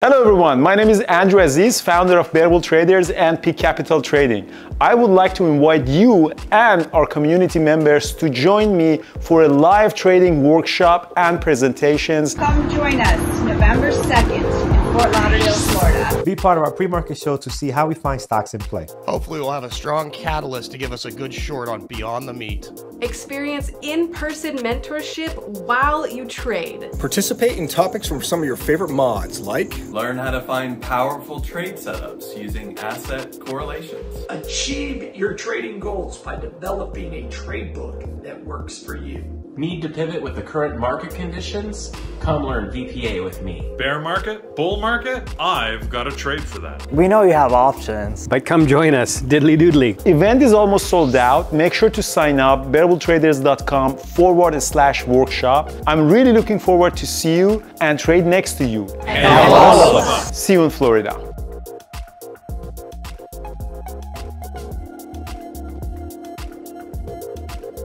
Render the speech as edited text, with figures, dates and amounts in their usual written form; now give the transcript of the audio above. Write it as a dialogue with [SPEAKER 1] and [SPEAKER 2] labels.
[SPEAKER 1] Hello everyone, my name is Andrew Aziz, founder of Bearable Traders and Peak Capital Trading. I would like to invite you and our community members to join me for a live trading workshop and presentations.
[SPEAKER 2] Come join us November 2nd in Fort Lauderdale, Florida.
[SPEAKER 3] Be part of our pre-market show to see how we find stocks in play.
[SPEAKER 4] Hopefully we'll have a strong catalyst to give us a good short on Beyond the Meat.
[SPEAKER 5] Experience in-person mentorship while you trade.
[SPEAKER 6] Participate in topics from some of your favorite mods like
[SPEAKER 7] learn how to find powerful trade setups using asset correlations.
[SPEAKER 8] Achieve your trading goals by developing a trade book that works for you.
[SPEAKER 9] Need to pivot with the current market conditions? Come learn VPA with me.
[SPEAKER 10] Bear market? Bull market? I've got a trade for that.
[SPEAKER 11] We know you have options.
[SPEAKER 12] But come join us, diddly doodly.
[SPEAKER 1] Event is almost sold out. Make sure to sign up, bearabletraders.com/workshop. I'm really looking forward to see you and trade next to you.
[SPEAKER 10] And all of us.
[SPEAKER 1] See you in Florida.